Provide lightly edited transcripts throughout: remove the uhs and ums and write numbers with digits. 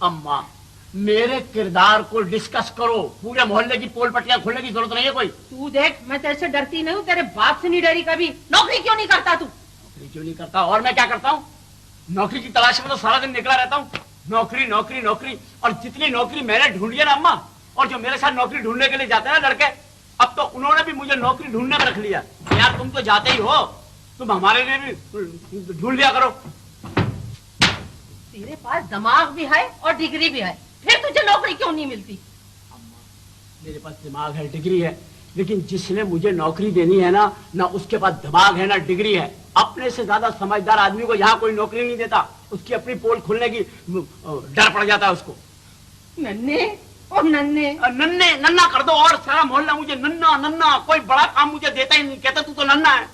अम्मा मेरे किरदार को डिस्कस करो, पूरे मोहल्ले की पोल पट्टियां खोलने की जरूरत नहीं है कोई। तू देख, मैं तेरे से डरती नहीं हूँ, तेरे बाप से नहीं डरी कभी। नौकरी क्यों नहीं करता तू? नौकरी क्यों नहीं करता? और मैं क्या करता हूँ? नौकरी की तलाश में तो सारा दिन निकला रहता हूँ। नौकरी नौकरी नौकरी, और जितनी नौकरी मैंने ढूंढी है ना अम्मा, और जो मेरे साथ नौकरी ढूंढने के लिए जाते हैं ना लड़के, अब तो उन्होंने भी मुझे नौकरी ढूंढने में रख लिया। यार तुम तो जाते ही हो, तुम हमारे लिए भी ढूंढ लिया करो। तेरे पास दिमाग भी है और डिग्री भी है, फिर तुझे नौकरी क्यों नहीं मिलती? अम्मा मेरे पास दिमाग है, डिग्री है, लेकिन जिसने मुझे नौकरी देनी है ना उसके पास दिमाग है ना डिग्री है। अपने से ज्यादा समझदार आदमी को यहाँ कोई नौकरी नहीं देता, उसकी अपनी पोल खुलने की डर पड़ जाता है उसको। नन्हे और नन्हे नन्हे नन्ना कर दो, और सारा मोहल्ला मुझे नन्ना नन्ना, कोई बड़ा काम मुझे देता ही नहीं, कहता तू तो नन्ना है।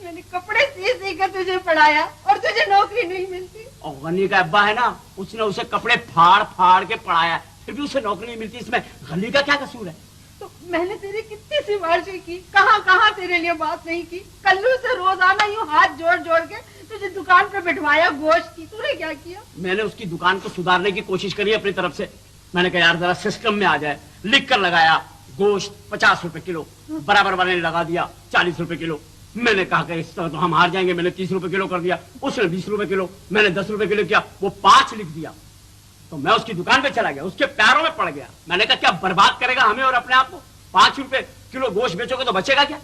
मैंने कपड़े सी कर तुझे पढ़ाया और तुझे नौकरी नहीं मिलती। और गनी का अब्बा है ना, उसने उसे कपड़े फाड़ फाड़ के पढ़ाया, फिर भी उसे नौकरी नहीं मिलती। इसमें गनी का क्या कसूर है? तो मैंने तेरी कितनी सिफारिशें की, कहाँ कहाँ तेरे लिए बात नहीं की। कल्लू से रोजाना यूं हाथ जोड़ जोड़ के तुझे दुकान पर बिठवाया गोश्त की, तूने क्या किया? मैंने उसकी दुकान को सुधारने की कोशिश करी अपनी तरफ से। मैंने कहा यार जरा सिस्टम में आ जाए, लिख कर लगाया गोश्त 50 रुपए किलो, बराबर वाले ने लगा दिया 40 रुपए किलो। मैंने कहा कि इस तरह तो हम हार जाएंगे, मैंने 30 रुपए किलो कर दिया, उसने 20 रुपए किलो, मैंने 10 रुपए किलो किया, वो 5 लिख दिया। तो मैं उसकी दुकान पे चला गया, उसके पैरों में पड़ गया। मैंने कहा क्या बर्बाद करेगा हमें और अपने आप को? 5 रुपए किलो गोश्त बेचोगे तो बचेगा क्या?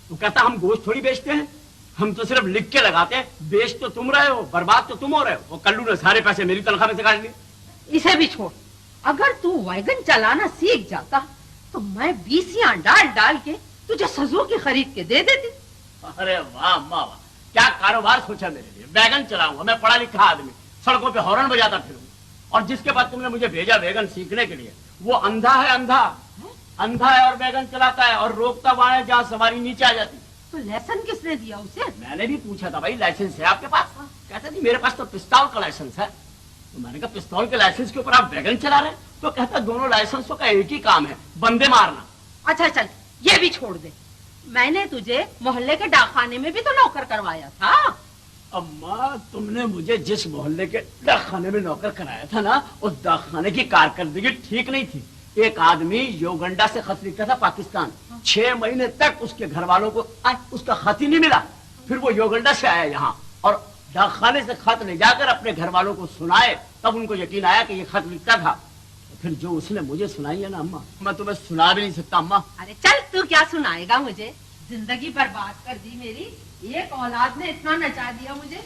तो कहता हम गोश्त थोड़ी बेचते हैं, हम तो सिर्फ लिख के लगाते हैं, बेच तो तुम रहे हो, बर्बाद तो तुम हो रहे हो। वो कल्लू ने सारे पैसे मेरी तनख्वाह में से काट लिए। इसे भी छोड़, अगर तू वैगन चलाना सीख जाता तो मैं 20 डाल डाल के तुझे सुजुकी खरीद के दे देती। अरे वाह वाह, क्या कारोबार सोचा मेरे लिए। वैगन चलाऊंगा मैं, पढ़ा लिखा आदमी, सड़कों पे हॉर्न बजाता फिरूंगा। और जिसके बाद तुमने मुझे भेजा वैगन सीखने के लिए, वो अंधा है, अंधा है और वैगन चलाता है और रोकता वहां है जहाँ सवारी नीचे आ जाती। तो लाइसेंस किसने दिया उसे? मैंने भी पूछा था भाई लाइसेंस है आपके पास? कहता नहीं मेरे पास तो पिस्तौल का लाइसेंस है। तो मैंने कहा पिस्तौल के लाइसेंस के ऊपर आप वैगन चला रहे हैं? तो कहता दोनों लाइसेंसों का एक ही काम है, बंदे मारना। अच्छा चल ये भी छोड़ दे, मैंने तुझे मोहल्ले के डाकखाने में भी तो नौकर करवाया था। अम्मा तुमने मुझे जिस मोहल्ले के डाकखाने में नौकर कराया था ना, उस डाकखाने की कारकर्दगी ठीक नहीं थी। एक आदमी योगंडा से खत लिखता था पाकिस्तान, 6 महीने तक उसके घर वालों को उसका खत ही नहीं मिला। फिर वो योगंडा से आया यहाँ और डाकखाने से खत ले जाकर अपने घर वालों को सुनाए, तब उनको यकीन आया कि ये खत लिखता था। फिर जो उसने मुझे सुनाई है ना अम्मा, मैं तुम्हें सुना भी नहीं सकता अम्मा। अरे चल तू क्या सुनाएगा मुझे, जिंदगी बर्बाद कर दी मेरी, एक औलाद ने इतना नचा दिया मुझे।